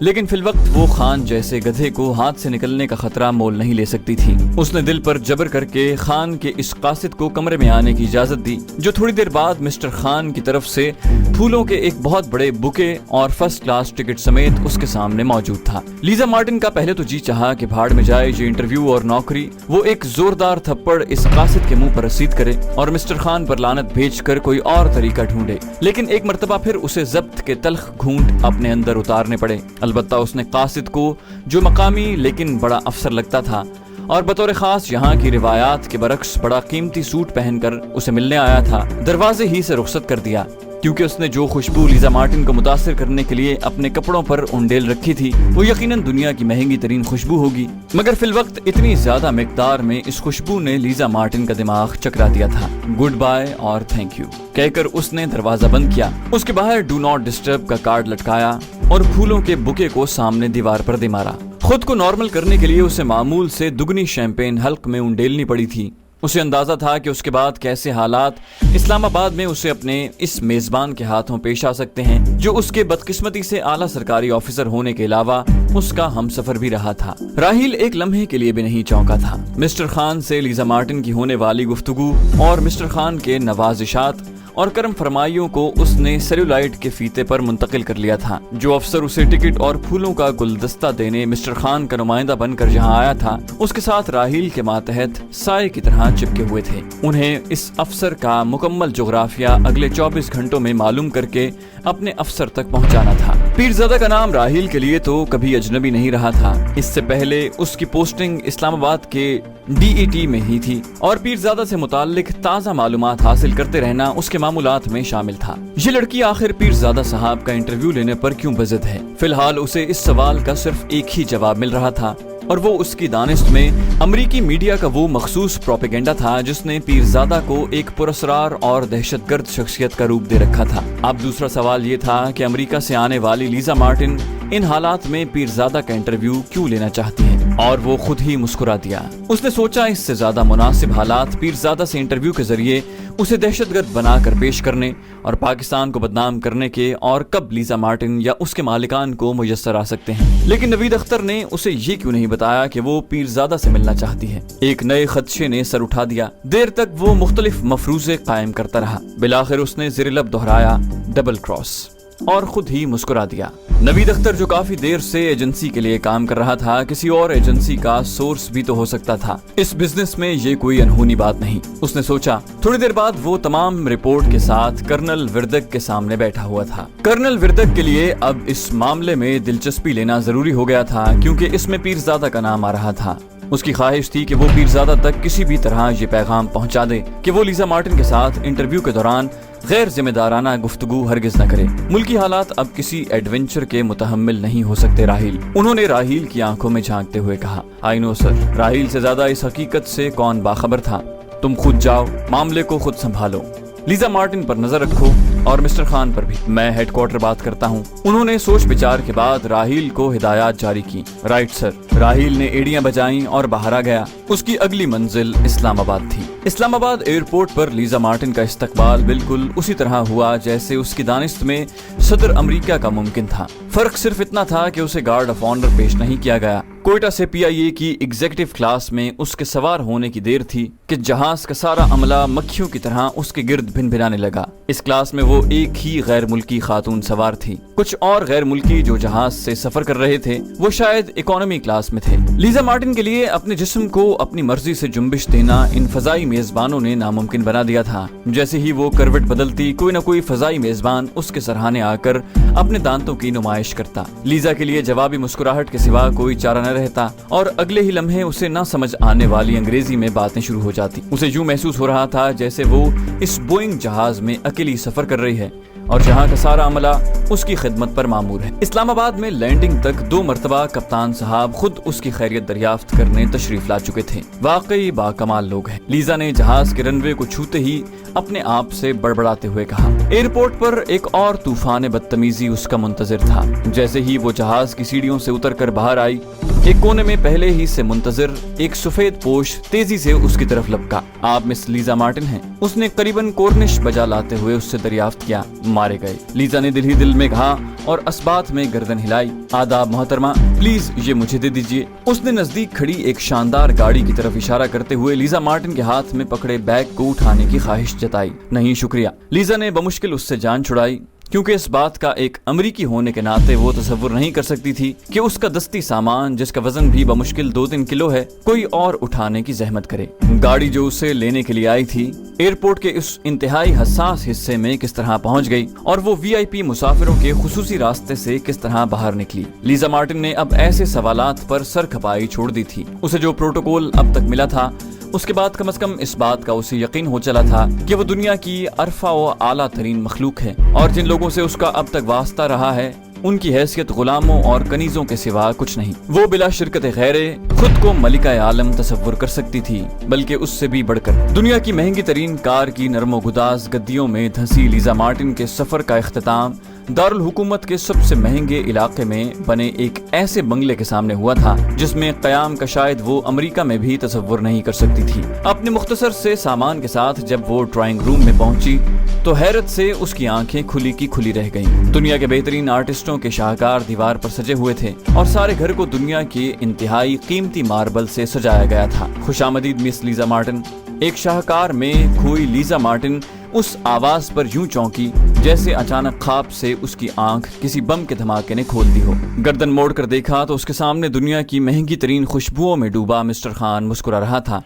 لیکن فی الوقت وہ خان جیسے گدھے کو ہاتھ سے نکلنے کا خطرہ مول نہیں لے سکتی تھی۔ اس نے دل پر جبر کر کے خان کے اس قاصد کو کمرے میں آنے کی اجازت دی، جو تھوڑی دیر بعد مسٹر خان کی طرف سے پھولوں کے ایک بہت بڑے بکے اور فرسٹ کلاس ٹکٹ سمیت اس کے سامنے موجود تھا۔ لیزا مارٹن کا پہلے تو جی چاہا کہ بھاڑ میں جائے یہ انٹرویو اور نوکری، وہ ایک زوردار تھپڑ اس قاصد کے منہ پر رسید کرے اور مسٹر خان پر لعنت بھیج کر کوئی اور طریقہ ڈھونڈے، لیکن ایک مرتبہ پھر اسے ضبط کے تلخ گھونٹ اپنے اندر اتارنے پڑے۔ البتہ اس نے قاصد کو، جو مقامی لیکن بڑا افسر لگتا تھا اور بطور خاص یہاں کی روایات کے برعکس بڑا قیمتی سوٹ پہن کر اسے ملنے آیا تھا، دروازے ہی سے رخصت کر دیا، کیونکہ اس نے جو خوشبو لیزا مارٹن کو متاثر کرنے کے لیے اپنے کپڑوں پر انڈیل رکھی تھی وہ یقیناً دنیا کی مہنگی ترین خوشبو ہوگی، مگر فی الوقت اتنی زیادہ مقدار میں اس خوشبو نے لیزا مارٹن کا دماغ چکرا دیا تھا۔ گڈ بائے اور تھینک یو کہہ کر اس نے دروازہ بند کیا، اس کے باہر ڈو ناٹ ڈسٹرب کا کارڈ لٹکایا اور پھولوں کے بکے کو سامنے دیوار پر دے مارا۔ خود کو نارمل کرنے کے لیے اسے معمول سے دگنی شیمپین حلق میں انڈیلنی پڑی تھی۔ اسے اندازہ تھا کہ اس کے بعد کیسے حالات اسلام آباد میں اسے اپنے اس میزبان کے ہاتھوں پیش آ سکتے ہیں، جو اس کے بدقسمتی سے اعلیٰ سرکاری آفیسر ہونے کے علاوہ اس کا ہم سفر بھی رہا تھا۔ راہیل ایک لمحے کے لیے بھی نہیں چونکا تھا۔ مسٹر خان سے لیزا مارٹن کی ہونے والی گفتگو اور مسٹر خان کے نوازشات اور کرم فرمائیوں کو اس نے سیلولائٹ کے فیتے پر منتقل کر لیا تھا۔ جو افسر اسے ٹکٹ اور پھولوں کا گلدستہ دینے مسٹر خان کا نمائندہ بن کر جہاں آیا تھا، اس کے ساتھ راہیل کے ماتحت سائے کی طرح چپکے ہوئے تھے۔ انہیں اس افسر کا مکمل جغرافیہ اگلے 24 گھنٹوں میں معلوم کر کے اپنے افسر تک پہنچانا تھا۔ پیرزادہ کا نام راہیل کے لیے تو کبھی اجنبی نہیں رہا تھا۔ اس سے پہلے اس کی پوسٹنگ اسلام آباد کے DET میں ہی تھی اور پیرزادہ سے متعلق تازہ معلومات حاصل کرتے رہنا اس کے معمولات میں شامل تھا۔ یہ لڑکی آخر پیرزادہ صاحب کا انٹرویو لینے پر کیوں بضد ہے؟ فی الحال اسے اس سوال کا صرف ایک ہی جواب مل رہا تھا، اور وہ اس کی دانست میں امریکی میڈیا کا وہ مخصوص پروپیگنڈا تھا جس نے پیرزادہ کو ایک پراسرار اور دہشت گرد شخصیت کا روپ دے رکھا تھا۔ اب دوسرا سوال یہ تھا کہ امریکہ سے آنے والی لیزا مارٹن ان حالات میں پیرزادہ کا انٹرویو کیوں لینا چاہتی ہے، اور وہ خود ہی مسکرا دیا۔ اس نے سوچا اس سے زیادہ مناسب حالات پیرزادہ سے انٹرویو کے ذریعے اسے دہشت گرد بنا کر پیش کرنے اور پاکستان کو بدنام کرنے کے اور کب لیزا مارٹن یا اس کے مالکان کو میسر آ سکتے ہیں۔ لیکن نوید اختر نے اسے یہ کیوں نہیں بتایا کہ وہ پیرزادہ سے ملنا چاہتی ہے؟ ایک نئے خدشے نے سر اٹھا دیا۔ دیر تک وہ مختلف مفروضے قائم کرتا رہا، بالآخر اس نے زیر لب دہرایا ڈبل کراس، اور خود ہی مسکرا دیا۔ نوید اختر جو کافی دیر سے ایجنسی کے لیے کام کر رہا تھا، کسی اور ایجنسی کا سورس بھی تو ہو سکتا تھا، اس بزنس میں یہ کوئی انہونی بات نہیں، اس نے سوچا۔ تھوڑی دیر بعد وہ تمام رپورٹ کے ساتھ کرنل وردک کے سامنے بیٹھا ہوا تھا۔ کرنل وردک کے لیے اب اس معاملے میں دلچسپی لینا ضروری ہو گیا تھا، کیونکہ اس میں پیرزادہ کا نام آ رہا تھا۔ اس کی خواہش تھی کہ وہ پیرزادہ تک کسی بھی طرح یہ پیغام پہنچا دے کہ وہ لیزا مارٹن کے ساتھ انٹرویو کے دوران غیر ذمہ دارانہ گفتگو ہرگز نہ کرے۔ ملکی حالات اب کسی ایڈونچر کے متحمل نہیں ہو سکتے راہیل، انہوں نے راہیل کی آنکھوں میں جھانکتے ہوئے کہا۔ آئی نو سر۔ راہیل سے زیادہ اس حقیقت سے کون باخبر تھا؟ تم خود جاؤ، معاملے کو خود سنبھالو، لیزا مارٹن پر نظر رکھو اور مسٹر خان پر بھی، میں ہیڈ کوارٹر بات کرتا ہوں۔ انہوں نے سوچ بچار کے بعد راہیل کو ہدایات جاری کی۔ Right sir. راہیل نے ایڑیاں بجائیں اور باہر آ گیا۔ اس کی اگلی منزل اسلام آباد تھی۔ اسلام آباد ایئرپورٹ پر لیزا مارٹن کا استقبال بالکل اسی طرح ہوا جیسے اس کی دانست میں صدر امریکہ کا ممکن تھا۔ فرق صرف اتنا تھا کہ اسے گارڈ آف آنر پیش نہیں کیا گیا۔ کوئٹہ سے PIA کی ایگزیکٹو کلاس میں اس کے سوار ہونے کی دیر تھی کہ جہاز کا سارا عملہ مکھیوں کی طرح اس کے گرد بھن بھنانے لگا۔ اس کلاس میں وہ ایک ہی غیر ملکی خاتون سوار تھی۔ کچھ اور غیر ملکی جو جہاز سے سفر کر رہے تھے وہ شاید اکانومی کلاس میں تھے۔ لیزا مارٹن کے لیے اپنے جسم کو اپنی مرضی سے جنبش دینا ان فضائی میزبانوں نے ناممکن بنا دیا تھا۔ جیسے ہی وہ کروٹ بدلتی، کوئی نہ کوئی فضائی میزبان اس کے سرہانے آ کر اپنے دانتوں کی نمائش کرتا۔ لیزا کے لیے جوابی مسکراہٹ کے سوا کوئی چارہ نہ رہتا، اور اگلے ہی لمحے اسے نہ سمجھ آنے والی انگریزی میں باتیں شروع ہو جاتی۔ اسے یوں محسوس ہو رہا تھا جیسے وہ اس بوئنگ جہاز میں اکیلی سفر کر رہی ہے اور جہاں کا سارا عملہ اس کی خدمت پر مامور ہے۔ اسلام آباد میں لینڈنگ تک 2 مرتبہ کپتان صاحب خود اس کی خیریت دریافت کرنے تشریف لا چکے تھے۔ واقعی باکمال لوگ ہیں، لیزا نے جہاز کے رن وے کو چھوتے ہی اپنے آپ سے بڑبڑاتے ہوئے کہا۔ ایئرپورٹ پر ایک اور طوفان بدتمیزی اس کا منتظر تھا۔ جیسے ہی وہ جہاز کی سیڑھیوں سے اتر کر باہر آئی، ایک کونے میں پہلے ہی سے منتظر ایک سفید پوش تیزی سے اس کی طرف لپکا۔ آپ مس لیزا مارٹن ہیں؟ اس نے قریباً کورنش بجا لاتے ہوئے اس سے دریافت کیا۔ مارے گئے، لیزا نے دل ہی دل میں کہا اور اسبات میں گردن ہلائی۔ آداب محترمہ، پلیز یہ مجھے دے دیجیے۔ اس نے نزدیک کھڑی ایک شاندار گاڑی کی طرف اشارہ کرتے ہوئے لیزا مارٹن کے ہاتھ میں پکڑے بیگ کو اٹھانے کی خواہش جتائی۔ نہیں شکریہ۔ لیزا نے بمشکل اس سے جان چھڑائی، کیونکہ اس بات کا ایک امریکی ہونے کے ناطے وہ تصور نہیں کر سکتی تھی کہ اس کا دستی سامان، جس کا وزن بھی بمشکل 2-3 کلو ہے، کوئی اور اٹھانے کی زحمت کرے۔ گاڑی جو اسے لینے کے لیے آئی تھی ایئرپورٹ کے اس انتہائی حساس حصے میں کس طرح پہنچ گئی اور وہ VIP مسافروں کے خصوصی راستے سے کس طرح باہر نکلی۔ لیزا مارٹن نے اب ایسے سوالات پر سر کھپائی چھوڑ دی تھی۔ اسے جو پروٹوکول اب تک ملا تھا، اس کے بعد کم از کم اس بات کا اسے یقین ہو چلا تھا کہ وہ دنیا کی ارفع و اعلیٰ ترین مخلوق ہے، اور جن لوگوں سے اس کا اب تک واسطہ رہا ہے ان کی حیثیت غلاموں اور کنیزوں کے سوا کچھ نہیں۔ وہ بلا شرکت غیرے خود کو ملکہ عالم تصور کر سکتی تھی، بلکہ اس سے بھی بڑھ کر دنیا کی مہنگی ترین کار کی نرم و گداز گدیوں میں دھنسی لیزا مارٹن کے سفر کا اختتام دارالحکومت کے سب سے مہنگے علاقے میں بنے ایک ایسے بنگلے کے سامنے ہوا تھا جس میں قیام کا شاید وہ امریکہ میں بھی تصور نہیں کر سکتی تھی۔ اپنے مختصر سے سامان کے ساتھ جب وہ ڈرائنگ روم میں پہنچی تو حیرت سے اس کی آنکھیں کھلی کی کھلی رہ گئیں۔ دنیا کے بہترین آرٹسٹوں کے شاہکار دیوار پر سجے ہوئے تھے اور سارے گھر کو دنیا کے انتہائی قیمتی ماربل سے سجایا گیا تھا۔ خوش آمدید مس لیزا مارٹن۔ ایک شاہکار میں کھوئی لیزا مارٹن اس آواز پر یوں چونکی جیسے اچانک خواب سے اس کی آنکھ کسی بم کے دھماکے نے کھول دی ہو۔ گردن موڑ کر دیکھا تو اس کے سامنے دنیا کی مہنگی ترین خوشبوؤں میں ڈوبا مسٹر خان مسکرا رہا تھا۔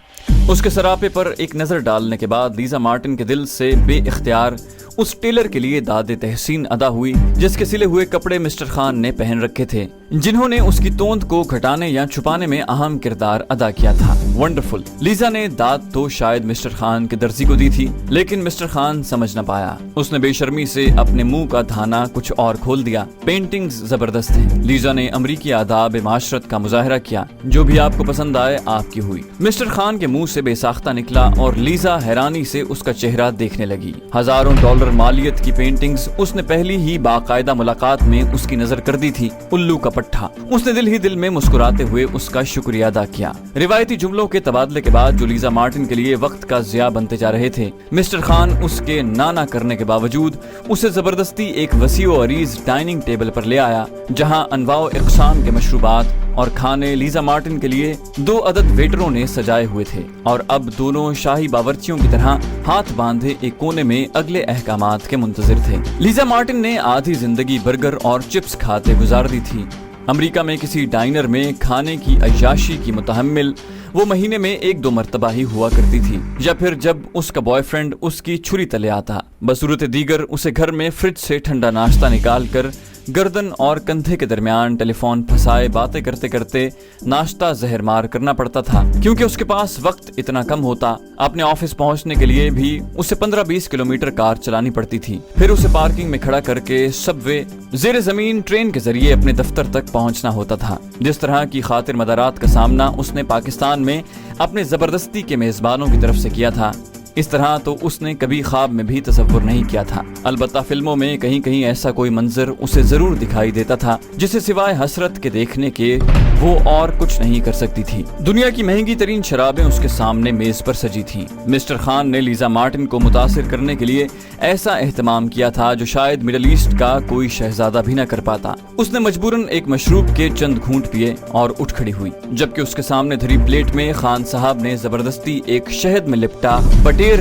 اس کے سراپے پر ایک نظر ڈالنے کے بعد لیزا مارٹن کے دل سے بے اختیار اس ٹیلر کے لیے داد تحسین ادا ہوئی جس کے سلے ہوئے کپڑے مسٹر خان نے پہن رکھے تھے، جنہوں نے اس کی توند کو گھٹانے یا چھپانے میں اہم کردار ادا کیا تھا۔ ونڈرفل۔ لیزا نے داد تو شاید مسٹر خان کے درزی کو دی تھی، لیکن مسٹر خان سمجھ نہ پایا۔ اس نے بے شرمی سے اپنے منہ کا دھانا کچھ اور کھول دیا۔ پینٹنگز زبردست ہیں۔ لیزا نے امریکی آداب معاشرت کا مظاہرہ کیا۔ جو بھی آپ کو پسند آئے آپ کی ہوئی۔ مسٹر خان کے منہ سے بے ساختہ نکلا اور لیزا حیرانی سے اس کا چہرہ دیکھنے لگی۔ ہزاروں ڈالر مالیت کی پینٹنگز اس نے پہلی ہی باقاعدہ ملاقات میں اس کی نظر کر دی تھی۔ الو کا پٹھا۔ اس نے دل ہی دل میں مسکراتے ہوئے اس کا شکریہ ادا کیا۔ روایتی جملوں کے تبادلے کے بعد جو لیزا مارٹن کے لیے وقت کا ضیاع بنتے جا رہے تھے، مسٹر خان اس کے نانا کرنے کے باوجود اسے زبردستی ایک وسیع و عریض ڈائننگ ٹیبل پر لے آیا، جہاں انواع و اقسام کے مشروبات اور کھانے لیزا مارٹن کے لیے 2 عدد ویٹروں نے سجائے ہوئے تھے، اور اب دونوں شاہی باورچیوں کی طرح ہاتھ باندھے ایک کونے میں اگلے احکامات کے منتظر تھے۔ لیزا مارٹن نے آدھی زندگی برگر اور چپس کھاتے گزار دی تھی۔ امریکہ میں کسی ڈائنر میں کھانے کی عیاشی کی متحمل وہ مہینے میں 1-2 مرتبہ ہی ہوا کرتی تھی، یا پھر جب اس کا بوائے فرینڈ اس کی چھری تلے آتا۔ بصورت دیگر اسے گھر میں فریج سے ٹھنڈا ناشتہ نکال کر گردن اور کندھے کے درمیان ٹیلی فون پھنسائے باتیں کرتے کرتے ناشتہ زہر مار کرنا پڑتا تھا، کیونکہ اس کے پاس وقت اتنا کم ہوتا۔ اپنے آفس پہنچنے کے لیے بھی اسے 15-20 کلومیٹر کار چلانی پڑتی تھی، پھر اسے پارکنگ میں کھڑا کر کے سب وے زیر زمین ٹرین کے ذریعے اپنے دفتر تک پہنچنا ہوتا تھا۔ جس طرح کی خاطر مدارات کا سامنا اس نے پاکستان میں اپنے زبردستی کے میزبانوں کی طرف سے کیا تھا، اس طرح تو اس نے کبھی خواب میں بھی تصور نہیں کیا تھا۔ البتہ فلموں میں کہیں کہیں ایسا کوئی منظر اسے ضرور دکھائی دیتا تھا جسے سوائے حسرت کے دیکھنے کے وہ اور کچھ نہیں کر سکتی تھی۔ دنیا کی مہنگی ترین شرابیں اس کے سامنے میز پر سجی تھیں۔ مسٹر خان نے لیزا مارٹن کو متاثر کرنے کے لیے ایسا اہتمام کیا تھا جو شاید مڈل ایسٹ کا کوئی شہزادہ بھی نہ کر پاتا۔ اس نے مجبوراً ایک مشروب کے چند گھونٹ پیے اور اٹھ کھڑی ہوئی، جبکہ اس کے سامنے دھری پلیٹ میں خان صاحب نے زبردستی ایک شہد میں لپٹا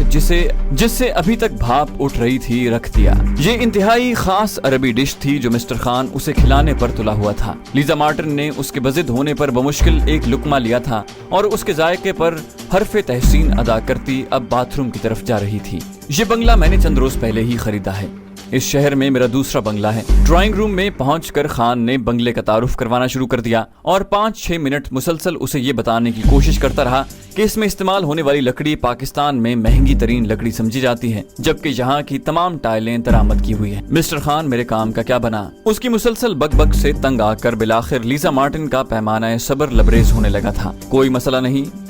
جس سے ابھی تک بھاپ اٹھ رہی تھی رکھ دیا۔ یہ انتہائی خاص عربی ڈش تھی جو مسٹر خان اسے کھلانے پر تلا ہوا تھا۔ لیزا مارٹن نے اس کے بضد ہونے پر بمشکل ایک لقمہ لیا تھا اور اس کے ذائقے پر حرف تحسین ادا کرتی اب باتھ روم کی طرف جا رہی تھی۔ یہ بنگلہ میں نے چند روز پہلے ہی خریدا ہے۔ اس شہر میں میرا دوسرا بنگلہ ہے۔ ڈرائنگ روم میں پہنچ کر خان نے بنگلے کا تعارف کروانا شروع کر دیا اور 5-6 منٹ مسلسل اسے یہ بتانے کی کوشش کرتا رہا کہ اس میں استعمال ہونے والی لکڑی پاکستان میں مہنگی ترین لکڑی سمجھی جاتی ہے، جبکہ یہاں کی تمام ٹائلیں درآمد کی ہوئی ہیں۔ مسٹر خان میرے کام کا کیا بنا؟ اس کی مسلسل بک بک سے تنگ آ کر بلاخر لیزا مارٹن کا پیمانہ صبر لبریز ہونے لگا تھا۔ کوئی مسئلہ نہیں،